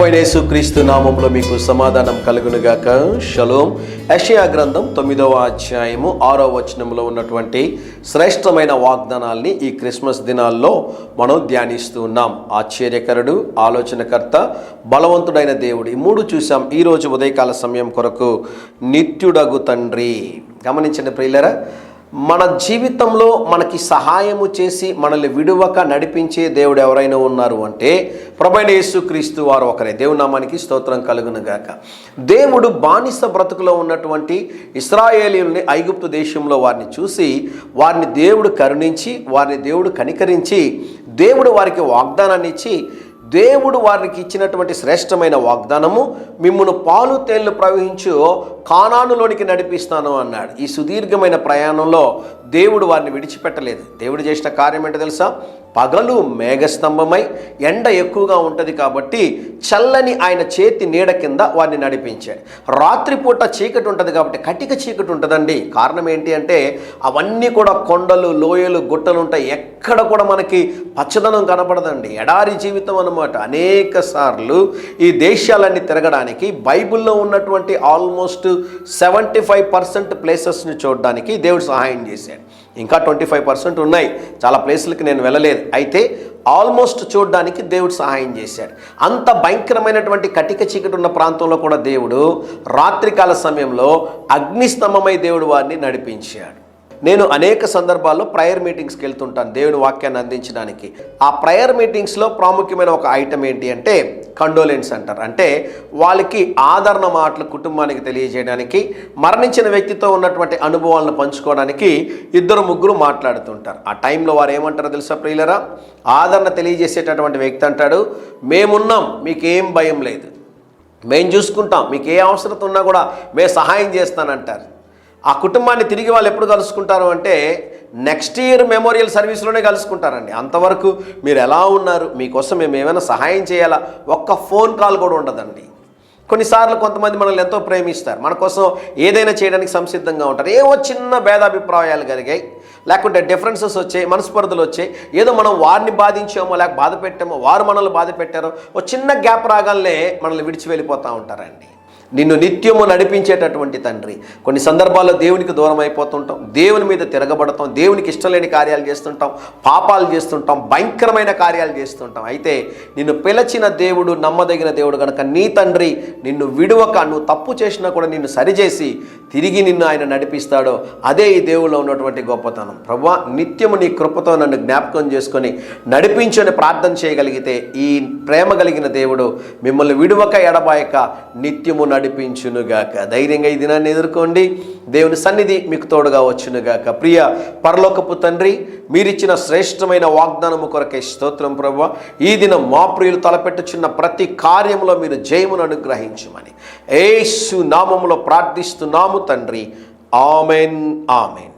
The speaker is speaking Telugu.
ప్రభువైన యేసుక్రీస్తు నామములో మీకు సమాధానం కలుగునుగాక. షలోం. యెషయా గ్రంథం 9వ అధ్యాయము 6వ వచనంలో ఉన్నటువంటి శ్రేష్టమైన వాగ్దానాల్ని ఈ క్రిస్మస్ దినాల్లో మనం ధ్యానిస్తూ ఉన్నాం. ఆశ్చర్యకరుడు, ఆలోచనకర్త, బలవంతుడైన దేవుడు, ఈ మూడు చూసాం. ఈరోజు ఉదయకాల సమయం కొరకు నిత్యుడగు తండ్రి. గమనించండి ప్రియులారా, మన జీవితంలో మనకి సహాయము చేసి మనల్ని విడువక నడిపించే దేవుడు ఎవరైనా ఉన్నారు అంటే ప్రభువైన యేసుక్రీస్తు వారు ఒకరే. దేవుని నామానికి స్తోత్రం కలుగునుగాక. దేవుడు బానిస బ్రతుకులో ఉన్నటువంటి ఇశ్రాయేలీయుల్ని ఐగుప్తు దేశంలో వారిని చూసి వారిని దేవుడు కరుణించి, వారిని దేవుడు కనికరించి, దేవుడు వారికి వాగ్దానాన్ని ఇచ్చి, దేవుడు వారికి ఇచ్చినటువంటి శ్రేష్టమైన వాగ్దానము, మిమ్మును పాలు తేళ్లు ప్రవహించు కానానులోనికి నడిపిస్తాను అన్నాడు. ఈ సుదీర్ఘమైన ప్రయాణంలో దేవుడు వారిని విడిచిపెట్టలేదు. దేవుడు చేసిన కార్యం ఏంటో తెలుసా? పగలు మేఘస్తంభమై ఎండ ఎక్కువగా ఉంటుంది కాబట్టి చల్లని ఆయన చేతి నీడ కింద వారిని నడిపించాడు. రాత్రిపూట చీకటి ఉంటుంది కాబట్టి కటిక చీకటి ఉంటుందండి. కారణం ఏంటి అంటే అవన్నీ కూడా కొండలు, లోయలు, గుట్టలు ఉంటాయి. ఎక్కడ కూడా మనకి పచ్చదనం కనపడదండి. ఎడారి జీవితం అన్నమాట. అనేక సార్లు ఈ దేశాలన్నీ తిరగడానికి బైబిల్లో ఉన్నటువంటి ఆల్మోస్ట్ 75% ప్లేసెస్ని చూడడానికి దేవుడు సహాయం చేశాడు. ఇంకా 25% ఉన్నాయి. చాలా ప్లేసులకి నేను వెళ్ళలేదు. అయితే ఆల్మోస్ట్ చూడడానికి దేవుడు సహాయం చేశాడు. అంత భయంకరమైనటువంటి కటిక చీకటి ఉన్న ప్రాంతంలో కూడా దేవుడు రాత్రికాల సమయంలో అగ్నిస్తంభమై దేవుడు వారిని నడిపించాడు. నేను అనేక సందర్భాల్లో ప్రేయర్ మీటింగ్స్కి వెళ్తుంటాను దేవుని వాక్యాన్ని అందించడానికి. ఆ ప్రేయర్ మీటింగ్స్లో ప్రాముఖ్యమైన ఒక ఐటమ్ ఏంటి అంటే కండోలెన్స్ అంటారు. అంటే వాళ్ళకి ఆదరణ మాటలు కుటుంబానికి తెలియజేయడానికి, మరణించిన వ్యక్తితో ఉన్నటువంటి అనుభవాలను పంచుకోవడానికి 2-3 మాట్లాడుతుంటారు. ఆ టైంలో వారు ఏమంటారో తెలుసా ప్రియులరా? ఆదరణ తెలియజేసేటటువంటి వ్యక్తి అంటాడు, మేమున్నాం, మీకేం భయం లేదు, మేము చూసుకుంటాం, మీకు ఏ అవసరం ఉన్నా కూడా మేము సహాయం చేస్తానంటారు. ఆ కుటుంబాన్ని తిరిగి వాళ్ళు ఎప్పుడు కలుసుకుంటారు అంటే నెక్స్ట్ ఇయర్ మెమోరియల్ సర్వీస్లోనే కలుసుకుంటారండి. అంతవరకు మీరు ఎలా ఉన్నారు, మీకోసం మేము ఏమైనా సహాయం చేయాలా, ఒక్క ఫోన్ కాల్ కూడా ఉండదండి. కొన్నిసార్లు కొంతమంది మనల్ని ఎంతో ప్రేమిస్తారు, మన కోసం ఏదైనా చేయడానికి సంసిద్ధంగా ఉంటారు. ఏవో చిన్న భేదాభిప్రాయాలు కలిగాయి, లేకుంటే డిఫరెన్సెస్ వచ్చాయి, మనస్పర్ధలు వచ్చాయి, ఏదో మనం వారిని బాధించామో లేక బాధ పెట్టామో, వారు మనల్ని బాధ పెట్టారో, ఒక చిన్న గ్యాప్ రాగానే మనల్ని విడిచి వెళ్ళిపోతూ ఉంటారండి. నిన్ను నిత్యము నడిపించేటటువంటి తండ్రి. కొన్ని సందర్భాల్లో దేవునికి దూరం అయిపోతుంటాం, దేవుని మీద తిరగబడతాం, దేవునికి ఇష్టం లేని కార్యాలు చేస్తుంటాం, పాపాలు చేస్తుంటాం, భయంకరమైన కార్యాలు చేస్తుంటాం. అయితే నిన్ను పిలిచిన దేవుడు నమ్మదగిన దేవుడు కనుక నీ తండ్రి నిన్ను విడువక, నువ్వు తప్పు చేసినా కూడా నిన్ను సరిచేసి తిరిగి నిన్ను ఆయన నడిపిస్తాడో అదే ఈ దేవుల్లో ఉన్నటువంటి గొప్పతనం. ప్రభువా, నిత్యము నీ కృపతో నన్ను జ్ఞాపకం చేసుకొని నడిపించని ప్రార్థన చేయగలిగితే ఈ ప్రేమ కలిగిన దేవుడు మిమ్మల్ని విడువక ఎడబాయక నిత్యము నడిపించునుగాక. ధైర్యంగా ఈ దినాన్ని ఎదుర్కోండి. దేవుని సన్నిధి మీకు తోడుగా వచ్చునుగాక. ప్రియ పరలోకపు తండ్రి, మీరిచ్చిన శ్రేష్టమైన వాగ్దానము కొరకే స్తోత్రం ప్రభువా. ఈ దినం మా ప్రియులు తలపెట్టుచున్న ప్రతి కార్యంలో మీరు జయమును అనుగ్రహించమని యేసు నామములో ప్రార్థిస్తున్నాము తండ్రి. Amen, amen.